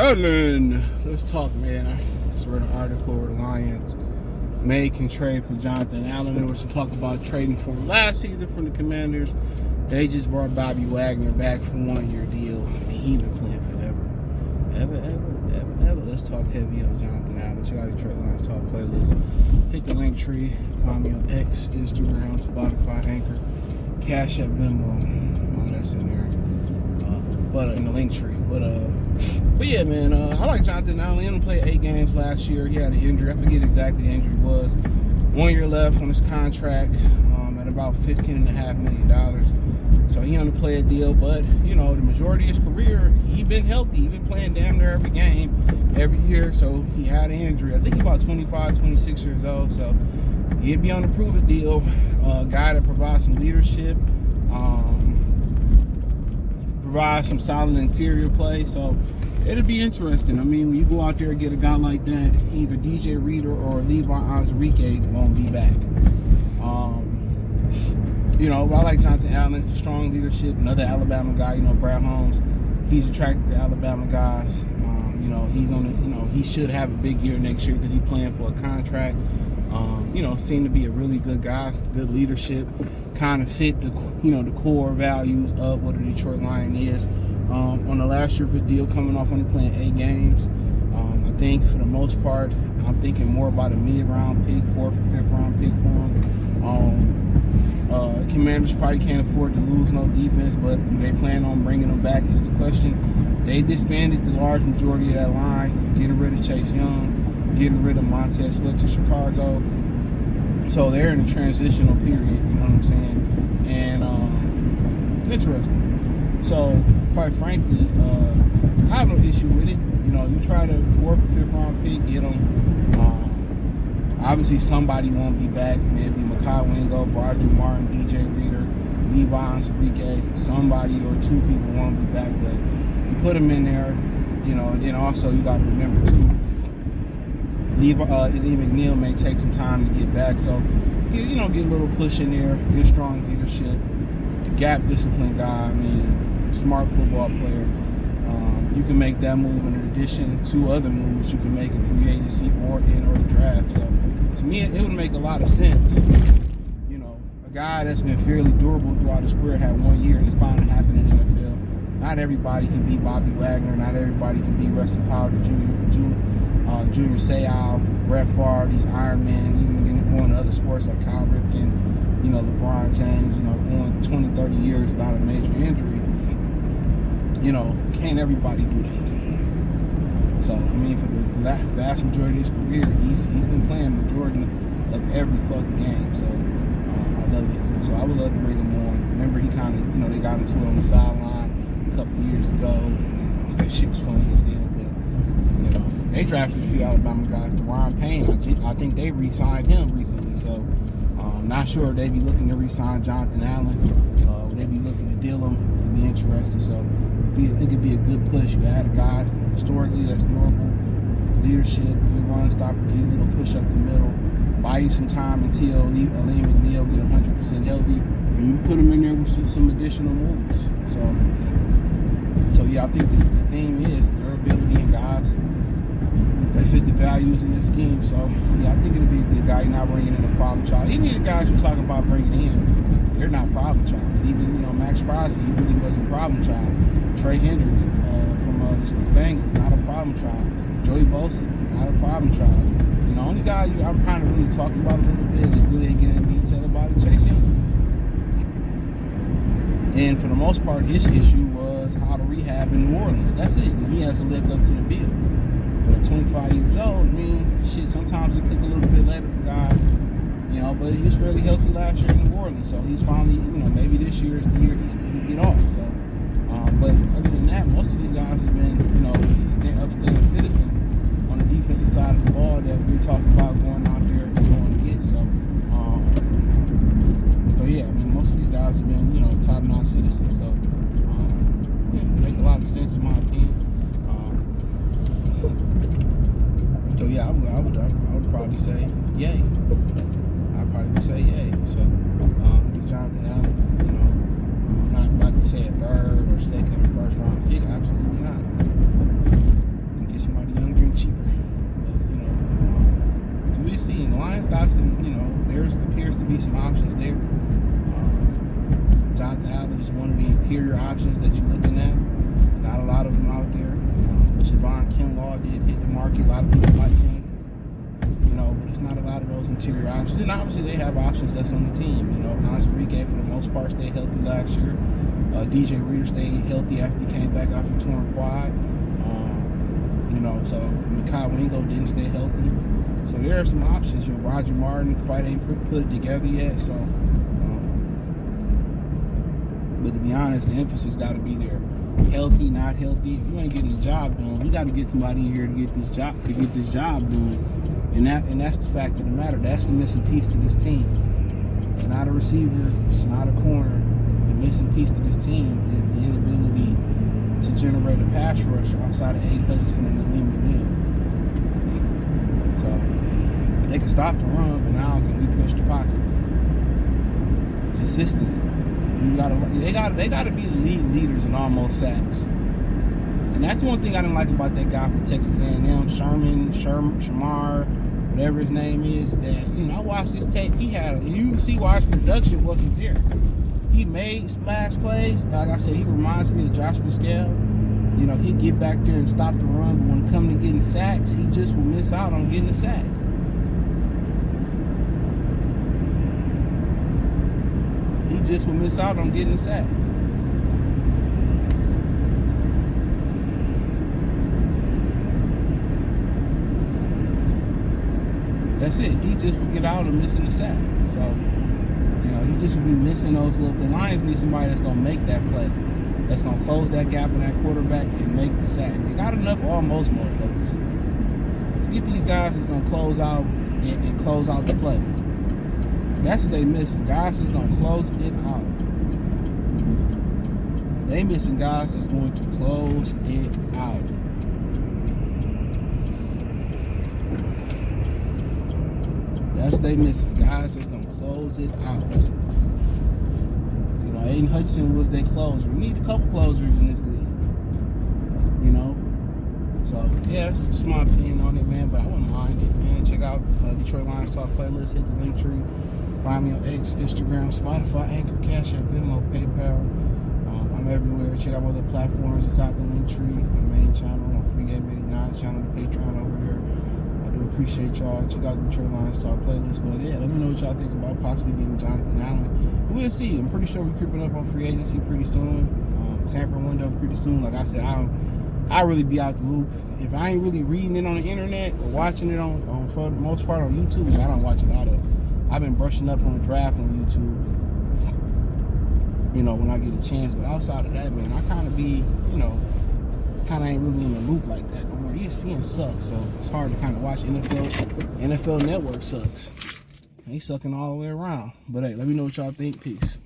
Allen, let's talk, man. I just read an article where the Lions can trade for Johnathan Allen. There was some talk about trading for him last season from the Commanders. They just brought Bobby Wagner back for a 1-year deal. I mean, he's been playing forever. Ever. Let's talk heavy on Johnathan Allen. Check out the Trade Lions Talk playlist. Hit the link tree. Find me on X, Instagram, Spotify, Anchor, Cash App, Venmo. All that's in there. But in the link tree. But yeah, man, I like Johnathan Allen. He only played 8 games last year. He had an injury. I forget exactly the injury was. 1 year left on his contract at about $15.5 million. So he only played a deal, but you know, the majority of his career, he been healthy. He been playing damn near every game, every year. So he had an injury. I think he's about 25, 26 years old. So he'd be on a prove-it deal. Guy that provides some leadership. Provide some solid interior play, so it'll be interesting. I mean, when you go out there and get a guy like that, either DJ Reader or Levi Onwuzurike won't be back. You know, I like Johnathan Allen, strong leadership. Another Alabama guy, you know, Brad Holmes, he's attracted to Alabama guys. You know, he's on the, you know, he should have a big year next year because he's playing for a contract. You know, seemed to be a really good guy, good leadership, kind of fit the, you know, the core values of what a Detroit Lion is. On the last year of the deal, coming off only playing 8 games, I think for the most part, I'm thinking more about a mid-round pick, 4th or 5th round pick for him. Commanders probably can't afford to lose no defense, but they plan on bringing him back is the question. They disbanded the large majority of that line, getting rid of Chase Young, getting rid of Montez Sweat to Chicago. So they're in a transitional period, you know what I'm saying? And it's interesting. So, quite frankly, I have no issue with it. You know, you try to 4th or 5th round pick, get them. Obviously, somebody won't be back. Maybe Mekhi Wingo, Broderick Martin, DJ Reader, Levi Onwuzurike. Somebody or 2 people won't be back, but you put them in there, you know, and then also you got to remember, too, Lee McNeil may take some time to get back, so get a little push in there, good strong leadership, the gap discipline guy. I mean, smart football player. You can make that move in addition to other moves you can make in free agency or the draft. So to me, it would make a lot of sense. You know, a guy that's been fairly durable throughout his career had 1 year, and it's bound to happen in the NFL. Not everybody can be Bobby Wagner. Not everybody can be rest in power to Junior Seau, Brett Favre, these Iron Men, even going to other sports like Kyle Ripken, you know, LeBron James, you know, going 20, 30 years without a major injury. You know, can't everybody do that. So, I mean, for the vast majority of his career, he's been playing majority of every fucking game. So, I love it. So, I would love to bring him on. Remember, he kind of, you know, they got into it on the sideline a couple years ago. And, you know, that shit was funny as hell. But, you know, they drafted a few Alabama guys. Deron Payne, I think they re-signed him recently. So, not sure if they be looking to re-sign Johnathan Allen. Would they be looking to deal him? It'd be interesting. So, I think it'd be a good push. You add a guy historically that's durable, leadership, good run stopper, give you a little push up the middle, buy you some time until Lee McNeil get 100% healthy, and you put him in there with some additional moves. So yeah, I think the theme is durability and guys that fit the values in your scheme. So yeah, I think it'll be a good guy. You're not bringing in a problem child. Any of the guys you're talking about bringing in, they're not problem childs. Even, you know, Max Crosby, he really wasn't a problem child. Trey Hendricks from the Bengals, not a problem child. Joey Bosa, not a problem child. You know, only guy I'm kind of really talking about a little bit and really ain't getting in detail about it, Chase Young. And for the most part, his issue was how to rehab in New Orleans. That's it. And he hasn't lived up to the bill. But at 25 years old, I mean, shit, sometimes it click a little bit later for guys. You know, but he was fairly healthy last year in New Orleans. So he's finally, you know, maybe this year is the year he get off. So, but other than that, most of these guys have been, you know, upstanding citizens on the defensive side of the ball that we're talking about going out there and going to get. So yeah, I mean, most of these guys have been, you know, top-notch citizens. So, yeah, make a lot of sense in my opinion. So yeah, I would probably say yay. I'd probably say yay. So, Johnathan Allen, you know, I'm not about to say a 3rd or 2nd or 1st round pick. Absolutely not. be some options there. Johnathan Allen is one of the interior options that you're looking at. There's not a lot of them out there. Javon Kinlaw did hit the market. A lot of people like him. But there's not a lot of those interior options. And obviously they have options that's on the team. Hans Brigay, for the most part, stayed healthy last year. DJ Reader stayed healthy after he came back off the torn quad. So Mekhi Wingo didn't stay healthy. So there are some options. Roger Martin quite ain't put it together yet. So, but to be honest, the emphasis got to be there. Healthy, not healthy. If you ain't getting the job done, we got to get somebody in here to get this job done. And that's the fact of the matter. That's the missing piece to this team. It's not a receiver. It's not a corner. The missing piece to this team is the inability to generate a pass rush outside of Aiden Hutchinson and Aleem McNeil. So they can stop the run, but now can we push the pocket consistently? They gotta be the leaders in almost sacks. And that's one thing I didn't like about that guy from Texas A&M, Shamar, whatever his name is. That I watched his tape. You can see why his production wasn't there. He made splash plays. Like I said, he reminds me of Josh Pascal. He'd get back there and stop the run, but when it comes to getting sacks, he just will miss out on getting a sack. He just will miss out on getting a sack. That's it. He just will get out and missing the sack. So, he just will be missing those little. The Lions need somebody that's going to make that play, that's going to close that gap in that quarterback and make the sack. They got enough almost motherfuckers. Let's get these guys that's going to close out and close out the play. That's what they missing. Guys that's going to close it out. They missing guys that's going to close it out. That's what they missing. Guys that's going to close it out. Aiden Hutchinson was their closer. We need a couple closers in this league. So, yeah, that's my opinion on it, man. But I wouldn't mind it, man. Check out Detroit Lions Talk playlist. Hit the link tree. Find me on X, Instagram, Spotify, Anchor, Cash App, Venmo, PayPal. I'm everywhere. Check out my other platforms inside the link tree. My main channel, my Free Game 89 channel, the Patreon over there. I do appreciate y'all. Check out the Detroit Lions Talk playlist. But yeah, let me know what y'all think about possibly getting Johnathan Allen. We'll see. I'm pretty sure we're creeping up on free agency pretty soon. Tampering window pretty soon. Like I said, I really be out the loop. If I ain't really reading it on the internet or watching it on for the most part on YouTube, which I don't watch a lot of. I've been brushing up on the draft on YouTube, when I get a chance. But outside of that, man, I kind of be, kind of ain't really in the loop like that no more. ESPN sucks, so it's hard to kind of watch NFL. NFL Network sucks. They sucking all the way around. But hey, let me know what y'all think. Peace.